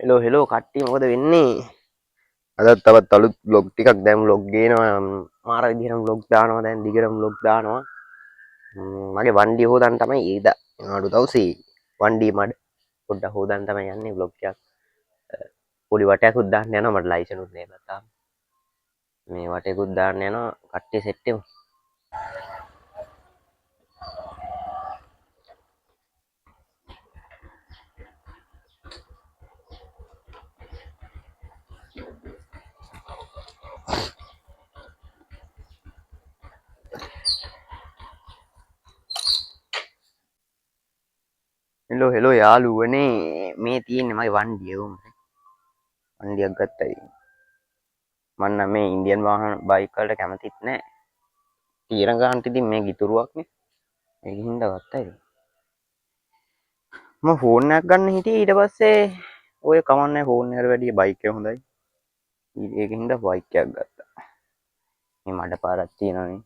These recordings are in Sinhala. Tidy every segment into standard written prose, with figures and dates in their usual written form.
හෙලෝ කට්ටිය මොකද වෙන්නේ? අදත් තවත් අලුත් vlog ටිකක් දැන් vlog ගේනවා මාර විදිහටම vlog දානවා දැන් දිගටම vlog දානවා. මගේ වණ්ඩිය හොදන්න තමයි ඊද අඩු දවසේ වණ්ඩිය මඩ පොඩ්ඩක් හොදන්න තමයි යන්නේ vlog එකක්. පොඩි වටයක්ත් දාන්න යනවා මට ලයිසන් උත් නෑ තාම. මේ වටයකුත් දාන්න යනවා කට්ටිය සෙට් එකමු. හෙලෝ යාළුවනේ මේ තියෙන්නේ මගේ වණ්ඩිය උන්. වණ්ඩියක් ගත්තයි. මම නම් මේ ඉන්දියන් වාහන බයික් වලට කැමතිත් නෑ. තීරණ ගන්නට ඉතින් මේ ගිතුරුවක්නේ. ඒක හින්දා ගත්තයි. මම ෆෝන් එකක් ගන්න හිටියේ ඊට පස්සේ ඔය කමන්නේ ෆෝන් එකට වැඩිය බයික් එක හොඳයි. ඒකින් හින්දා බයික් එකක් ගත්තා. මේ මඩ පාරක් තියෙනවානේ.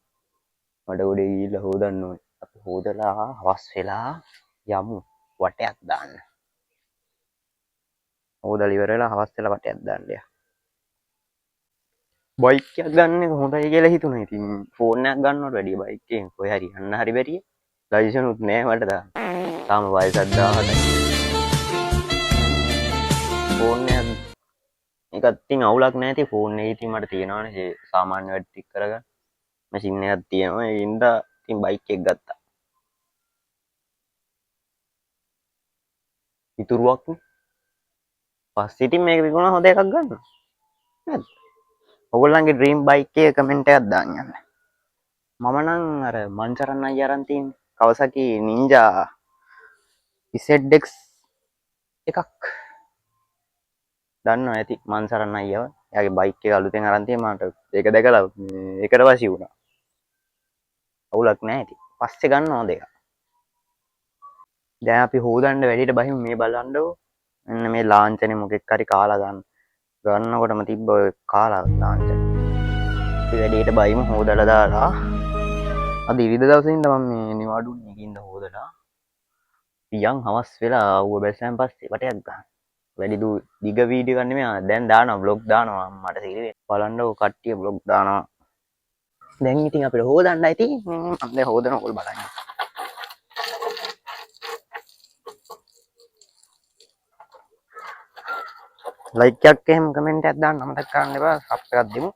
මඩ ගොඩේ ගිහිල්ලා හොදන්න ඕනේ. අපි හොදලා හවස් වෙලා යමු වටයක් දාන්න. හොදලා ඉවර වෙලා හවස් වෙලා වටයක් දාන්න යා. බයික් එකක් ගන්න එක හොඳයි කියලා හිතුණා. ඉතින් ෆෝන් එකක් ගන්නවට වැඩිය බයික් එකෙන් කොහේ හරි යන්න හරි බැරිය. ලයිසන් උත් නෑ මට දාන්න. තාම වයසක් 17යි. ෆෝන් එකක් ඉතින් අවුලක් නෑ. ඉතින් ෆෝන් එකේ ඉතින් මට තියෙනවානේ සාමාන්‍ය වැඩ ටික කරගන්න. මැෂින් එකක් තියෙනවා. ඒ හින්දා ඉතින් බයික් එක ගත්තා. ඉතුරුවක්නේ. පස්සේ ඉතින් මේක විකුණා හොඳ එකක් ගන්න. නේද? ඔයගොල්ලන්ගේ ඩ්‍රීම් බයික් එකේ කමෙන්ට් එකක් දාන්න යන්න. මම නම් අර මන්සරන් අයියා අරන් තියෙන Kawasaki Ninja ZX එකක් දන්නවා ඇති මන්සරන් අයියව. එයාගේ බයික් එක අලුතෙන් අරන් තියෙන මට ඒක දැකලා ඒකට වශී වුණා. අවුලක් නැහැ ඉතින්. පස්සේ ගන්න හොඳ එකක්. දැන් අපි හොදන්න වැඩිට බහිමු මේ බලන්නකෝ. මෙන්න මේ ලාංඡනේ මොකෙක් හරි කාලා ගන්නකොටම තිබ්බ ඔය කාලා ලාංඡනේ. අපි වැඩිට බහිමු හොදලා දාලා. අද ඉරිදා දවසේ ඉඳන් මම මේ නිවාඩුන්නේ කින්ද හොදලා. පියන් හවස් වෙලා ඌව බැස්සන් පස්සේ වටයක් ගන්න. වැඩි දිග වීඩියෝ ගන්න නෙමෙයි දැන් දානවා vlog දානවා මට සිරිවේ. බලන්නකෝ කට්ටිය vlog දානවා. දැන් ඉතින් අපිට හොදන්නයි තියෙන්නේ. මම දැන් හොදනකොට බලන්න. ලයික් එකක් එහෙම කමෙන්ට් එකක් දාන්න අමතක කරන්න එපා. සබ් එකක් දෙමු.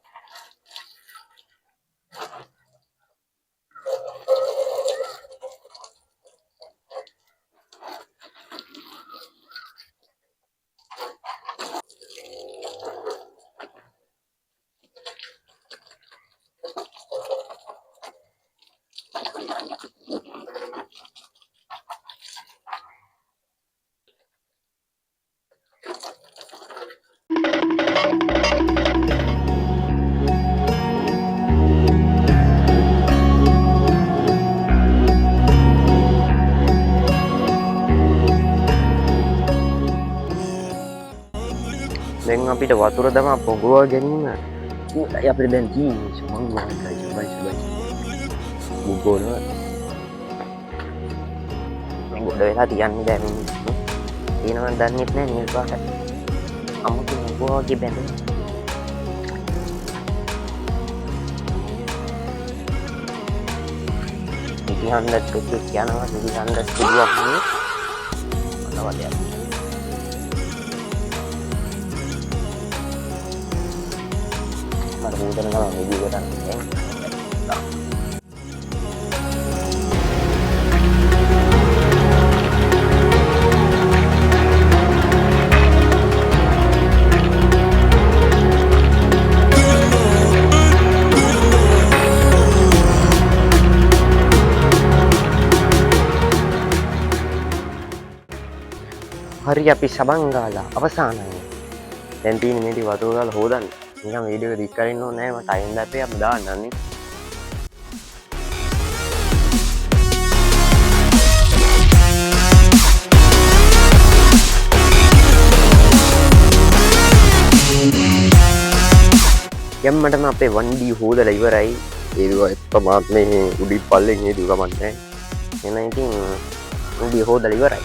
දැන් අපිට වතුර දමා පොඟවා ගැනීම උලයි අපිට දැන් තියෙන්නේ මං වහන්සයි බුගෝල මේ ගොඩ වෙලා තියන්නේ දැන් තියෙනවද දන්නෙත් නෑ නිල් පාට අමුතු පොඟවාගේ බැඳෙන ඉතිහන්දත් කුත් යනවා ඉතිහන්දත් කුඩුවක් නේ අනවදයක් හොදන ගමන් වීඩියෝ ගන්න හරි අපි සබන් ගාලා අවසానයි දැන් තියෙන්නේ මේ ටික වතුර ගාලා හොදන්න නිකන් වීඩියෝ එක දික් කරන්න ඕනේ නැහැ මට ටයිම් දැපේ අපි දාන්නන්නේ යම්මටම අපේ වණ්ඩිය හොදලා ඉවරයි ඒදුවා එක්කමාත් මේ උඩින් පල්ලෙන් හේතු ගමන්නේ එහෙනම් ඉතින් වණ්ඩිය හොදලා ඉවරයි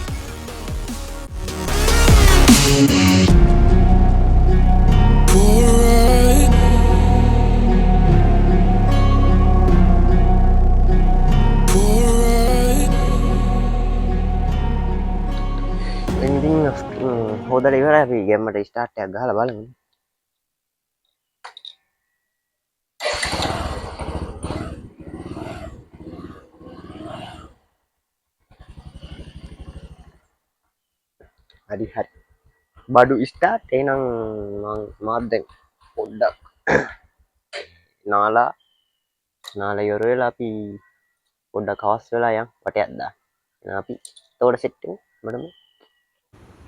හොඳට ඉවරයි අපි ගෙම්මට ස්ටාර්ට් එකක් ගහලා බලමු. හරි හරි. බඩු ස්ටාර්ට් එහෙනම් මම මාත් දැන් පොඩ්ඩක් නාලා ඉවර වෙලා අපි පොඩ්ඩක් හවස් වෙලා යන් වටයක් දාන්න. එහෙනම් අපි එතකොට සෙට් වෙමු.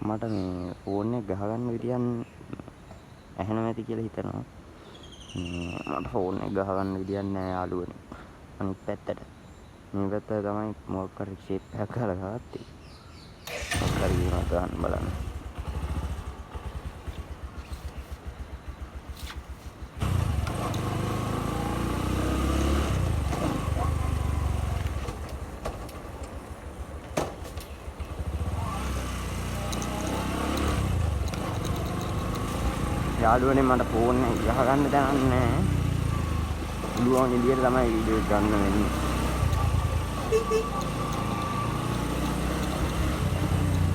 මට මේ ෆෝන් එක ගහගන්න විදියක් ඇහෙනවා ඇති කියලා හිතනවා. මට ෆෝන් එක ගහගන්න විදියක් නැහැ යාළුවනේ. අනිත් පැත්තට මේ පැත්ත තමයි මොකක් හරි ෂේප් එකක් ගහලා ගත්තේ. මොකක් හරි ගහන්න බලන්න. යාළුවනේ මට ෆෝන් එක ගහගන්න දැනන්නේ නැහැ. පුළුවන් විදියට තමයි වීඩියෝ එක ගන්න වෙන්නේ.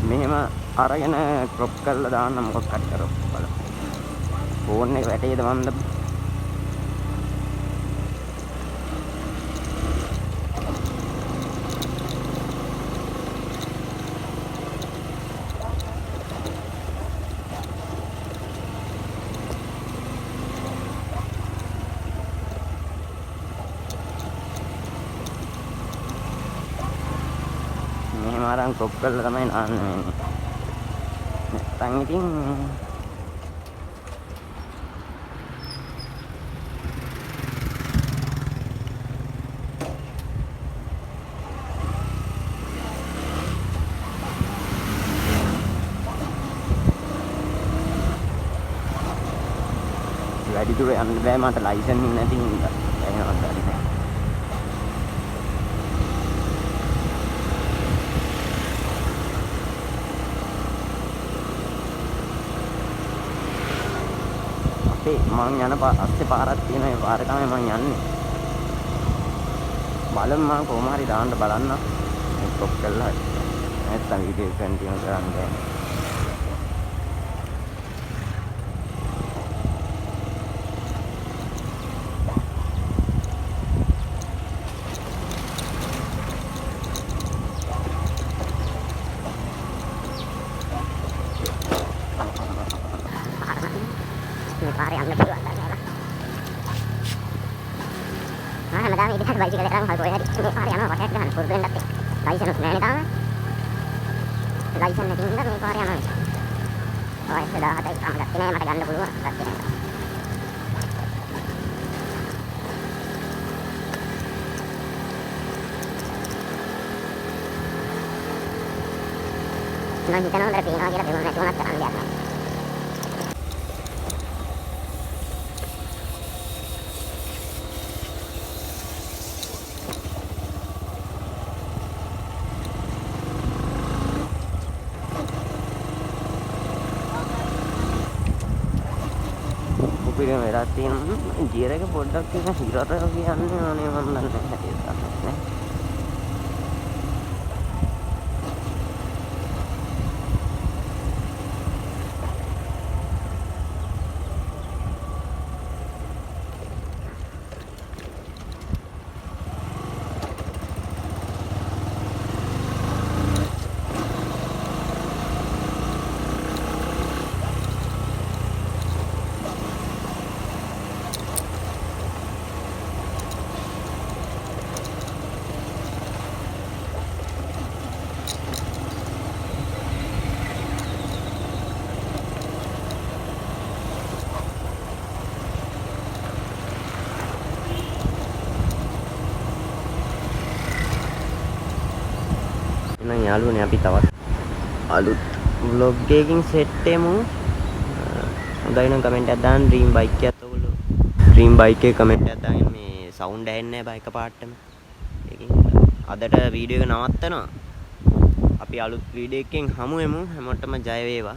මෙහෙම අරගෙන ක්‍රොප් කරලා දාන්න මොකක් හරි කරොත් බලන්න. ෆෝන් එක වැටේද මන්ද? මෙහෙම අරන් ක්‍රොප් කරලා තමයි නාන්න වෙන්නේ. නැත්තම් ඉතින් වැඩි දුර යන්න බෑ මට ලයිසන් එක නැති හින්දා. එහෙමවත් හරි නෑ. මං යන අස්සේ පාරක් තියෙන ඒ පාර තමයි මං යන්නේ. බලමු මම කොහොම හරි දාන්න බලන්න. ස්ටොප් කරලා නැත්තම් වීඩියෝ එක කන්ටිනියු කරන්න බෑ. පාරේ යන්න පුළුවන් නේද? හැමදාම ඉතින් බයිසිකල් එකක් හල් කොහෙද මේ පාරේ යනවා වටයක් ගන්න පුරුදු වෙන්නත් ලයිසන් එක නෑනේ තාම. ලයිසන් එකකින් ඉඳන් මේ පාරේ යනවා. ඔය 17යි තාම ගත්තේ නෑ මට ගන්න පුළුවන්. ගත්තේ නෑ. මම හිතනවා හොඳට පේනවා කියලා දෙවොත් නැති වුණත් කරන්න දෙයක් නෑ. පිළිම වෙලා තියෙනවා. ගියර් එක පොඩ්ඩක් එක හිරට කියන්නේ අනේ මම දන්නේ නැහැ. එහෙනම් යාළුවනේ අපි තවත් අලුත් vlog එකකින් සෙට් වෙමු. හොඳයි නම් කමෙන්ට් එකක් දාන්න ඩ්‍රීම් බයික් එකත් ඔයගොල්ලෝ ඩ්‍රීම් බයික් එකේ කමෙන්ට් එකක් දාගෙන මේ සවුන්ඩ් ඇහෙන්නේ නැහැ බයික පාටම. ඒකින් අදට වීඩියෝ එක නවත්තනවා. අපි අලුත් වීඩියෝ එකකින් හමු වෙමු. හැමෝටම ජය වේවා.